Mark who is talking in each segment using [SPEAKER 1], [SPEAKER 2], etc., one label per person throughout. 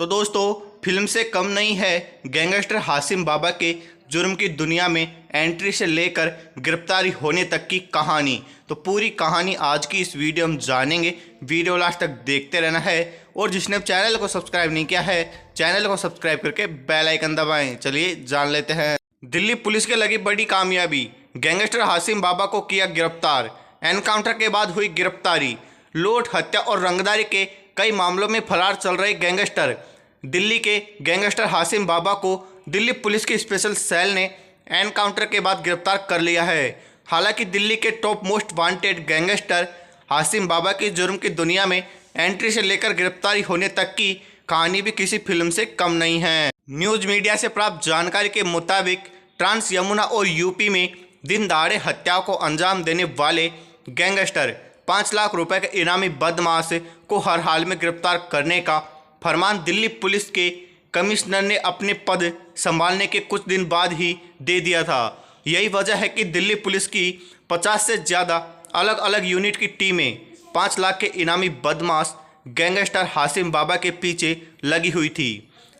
[SPEAKER 1] तो दोस्तों, फिल्म से कम नहीं है गैंगस्टर हासिम बाबा के जुर्म की दुनिया में एंट्री से लेकर गिरफ्तारी होने तक की कहानी। तो पूरी कहानी आज की इस वीडियो में जानेंगे। वीडियो लास्ट तक देखते रहना है और जिसने चैनल को सब्सक्राइब नहीं किया है चैनल को सब्सक्राइब करके बेल आइकन दबाएं। चलिए जान लेते हैं। दिल्ली पुलिस के लगी बड़ी कामयाबी, गैंगस्टर हासिम बाबा को किया गिरफ्तार। एनकाउंटर के बाद हुई गिरफ्तारी। लूट, हत्या और रंगदारी के कई मामलों में फरार चल रहे गैंगस्टर दिल्ली के गैंगस्टर हासिम बाबा को दिल्ली पुलिस की स्पेशल सेल ने एनकाउंटर के बाद गिरफ्तार कर लिया है। हालांकि दिल्ली के top most wanted gangster Hashim Baba की जुर्म की दुनिया में एंट्री से लेकर गिरफ्तारी होने तक की कहानी भी किसी फिल्म से कम नहीं है। न्यूज मीडिया से प्राप्त जानकारी के मुताबिक ट्रांस यमुना और यूपी में दिन दहाड़े हत्याओं को अंजाम देने वाले गैंगस्टर 5 लाख रुपए के इनामी बदमाश को हर हाल में गिरफ्तार करने का फरमान दिल्ली पुलिस के कमिश्नर ने अपने पद संभालने के कुछ दिन बाद ही दे दिया था। यही वजह है कि दिल्ली पुलिस की 50 से ज़्यादा अलग अलग यूनिट की टीमें 5 लाख के इनामी बदमाश गैंगस्टर हासिम बाबा के पीछे लगी हुई थी।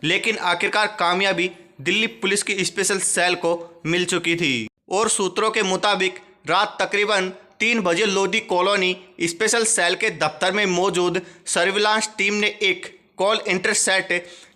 [SPEAKER 1] लेकिन आखिरकार कामयाबी दिल्ली पुलिस की स्पेशल सेल को मिल चुकी थी और सूत्रों के मुताबिक रात तकरीबन 3 बजे लोधी कॉलोनी स्पेशल सेल के दफ्तर में मौजूद सर्विलांस टीम ने एक कॉल इंटरसेप्ट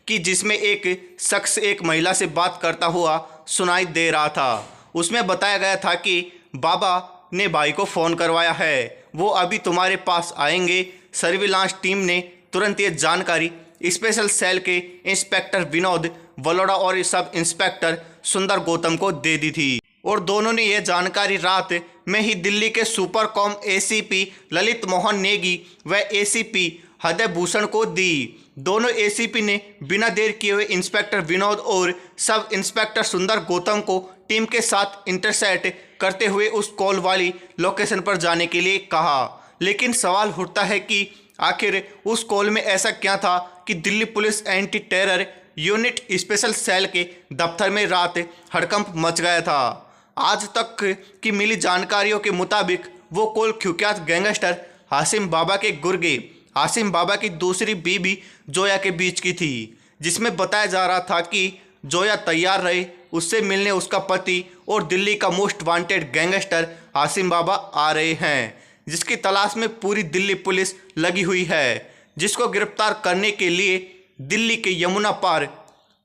[SPEAKER 1] की, जिसमें एक शख्स एक महिला से बात करता हुआ सुनाई दे रहा था। उसमें बताया गया था कि बाबा ने भाई को फ़ोन करवाया है, वो अभी तुम्हारे पास आएंगे। सर्विलांस टीम ने तुरंत ये जानकारी स्पेशल सेल के इंस्पेक्टर विनोद वलोड़ा और सब इंस्पेक्टर सुंदर गौतम को दे दी थी और दोनों ने यह जानकारी रात में ही दिल्ली के super com ACP Lalit Mohan Negi व एसीपी हृदय भूषण को दी। दोनों एसीपी ने बिना देर किए हुए इंस्पेक्टर विनोद और सब इंस्पेक्टर सुंदर गौतम को टीम के साथ इंटरसेप्ट करते हुए उस कॉल वाली लोकेशन पर जाने के लिए कहा। लेकिन सवाल उठता है कि आखिर उस कॉल में ऐसा क्या था कि Delhi police anti terror unit special cell के दफ्तर में रात हड़कंप मच गया था। आज तक की मिली जानकारियों के मुताबिक वो कॉल कुख्यात गैंगस्टर हासिम बाबा के गुर्गे हासिम बाबा की दूसरी बीबी जोया के बीच की थी, जिसमें बताया जा रहा था कि जोया तैयार रहे, उससे मिलने उसका पति और दिल्ली का मोस्ट वांटेड गैंगस्टर हासिम बाबा आ रहे हैं, जिसकी तलाश में पूरी दिल्ली पुलिस लगी हुई है, जिसको गिरफ्तार करने के लिए दिल्ली के यमुना पार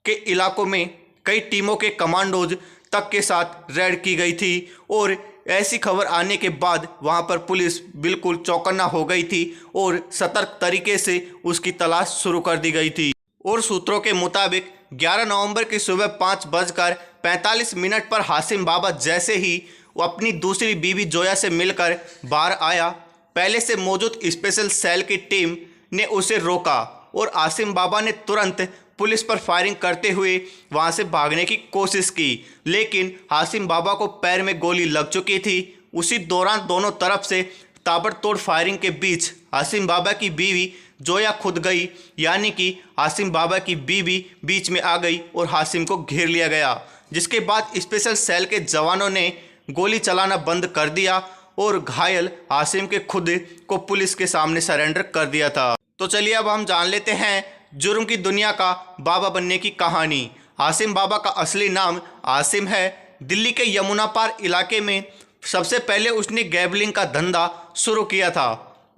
[SPEAKER 1] के इलाकों में कई टीमों के कमांडोज तक के साथ रेड की गई थी। और ऐसी खबर आने के बाद वहां पर पुलिस बिल्कुल चौकन्ना हो गई थी और सतर्क तरीके से उसकी तलाश शुरू कर दी गई थी। और सूत्रों के मुताबिक 11 नवंबर की सुबह 5:45 पर हासिम बाबा जैसे ही वो अपनी दूसरी बीवी जोया से मिलकर बाहर आया, पहले से मौजूद स्पेशल सेल की टीम ने उसे रोका और हासिम बाबा ने तुरंत पुलिस पर फायरिंग करते हुए वहां से भागने की कोशिश की। लेकिन हासिम बाबा को पैर में गोली लग चुकी थी। उसी दौरान दोनों तरफ से ताबड़तोड़ फायरिंग के बीच हासिम बाबा की बीवी जोया खुद गई, यानी कि हासिम बाबा की बीवी बीच में आ गई और हासिम को घेर लिया गया, जिसके बाद स्पेशल सेल के जवानों ने गोली चलाना बंद कर दिया और घायल हासिम के खुद को पुलिस के सामने सरेंडर कर दिया था। तो चलिए अब हम जान लेते हैं जुर्म की दुनिया का बाबा बनने की कहानी। हासिम बाबा का असली नाम आसिम है। दिल्ली के यमुना पार इलाके में सबसे पहले उसने गैबलिंग का धंधा शुरू किया था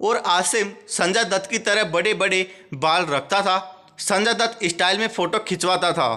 [SPEAKER 1] और आसिम संजय दत्त की तरह बड़े बड़े बाल रखता था। संजय दत्त स्टाइल में फ़ोटो खिंचवाता था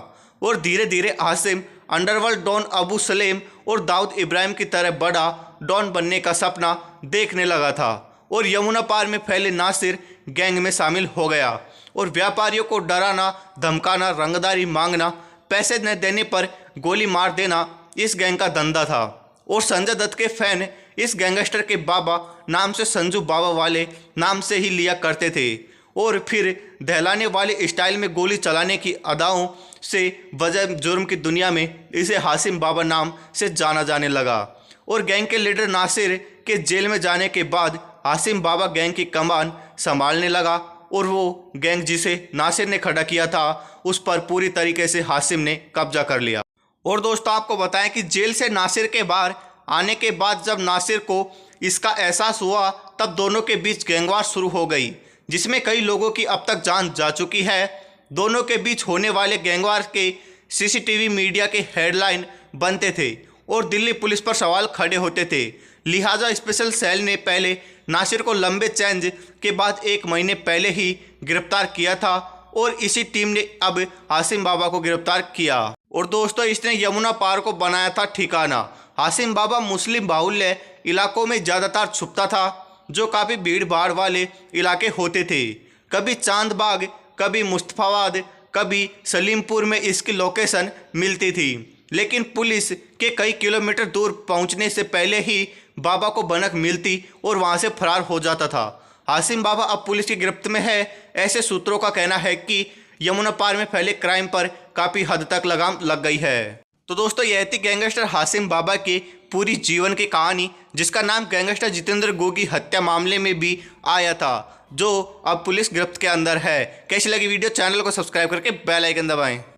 [SPEAKER 1] और धीरे धीरे आसिम अंडरवर्ल्ड डॉन अबू सलेम और दाऊद इब्राहिम की तरह बड़ा डॉन बनने का सपना देखने लगा था और यमुना पार में फैले नासिर गैंग में शामिल हो गया और व्यापारियों को डराना, धमकाना, रंगदारी मांगना, पैसे न देने पर गोली मार देना इस गैंग का धंधा था। और संजय दत्त के फैन इस गैंगस्टर के बाबा नाम से संजू बाबा वाले नाम से ही लिया करते थे और फिर दहलाने वाले स्टाइल में गोली चलाने की अदाओं से वजह जुर्म की दुनिया में इसे हासिम बाबा नाम से जाना जाने लगा। और गैंग के लीडर नासिर के जेल में जाने के बाद हासिम बाबा गैंग की कमान संभालने लगा और वो गैंग जिसे नासिर ने खड़ा किया था उस पर पूरी तरीके से हासिम ने कब्जा कर लिया। और दोस्तों, आपको बताएं कि जेल से नासिर के बाहर आने के बाद जब नासिर को इसका एहसास हुआ तब दोनों के बीच गैंगवार शुरू हो गई, जिसमें कई लोगों की अब तक जान जा चुकी है। दोनों के बीच होने वाले गैंगवार के सीसीटीवी मीडिया के हेडलाइन बनते थे और दिल्ली पुलिस पर सवाल खड़े होते थे। लिहाजा स्पेशल सेल ने पहले नासिर को लंबे चेंज के बाद 1 महीने पहले ही गिरफ्तार किया था और इसी टीम ने अब हाशिम बाबा को गिरफ्तार किया। और दोस्तों, इसने यमुना पार को बनाया था ठिकाना। हाशिम बाबा मुस्लिम बाहुल्य इलाकों में ज़्यादातर छुपता था, जो काफ़ी भीड़ भाड़ वाले इलाके होते थे। कभी चांदबाग, कभी मुस्तफाबाद, कभी सलीमपुर में इसकी लोकेशन मिलती थी। लेकिन पुलिस के कई किलोमीटर दूर पहुंचने से पहले ही बाबा को भनक मिलती और वहां से फरार हो जाता था। हाशिम बाबा अब पुलिस की गिरफ्त में है। ऐसे सूत्रों का कहना है कि यमुना पार में फैले क्राइम पर काफ़ी हद तक लगाम लग गई है। तो दोस्तों, यह थी गैंगस्टर हाशिम बाबा की पूरी जीवन की कहानी, जिसका नाम गैंगस्टर जितेंद्र गोगी हत्या मामले में भी आया था, जो अब पुलिस गिरफ्त के अंदर है। कैसी लगी वीडियो? चैनल को सब्सक्राइब करके बेल आइकन दबाएं।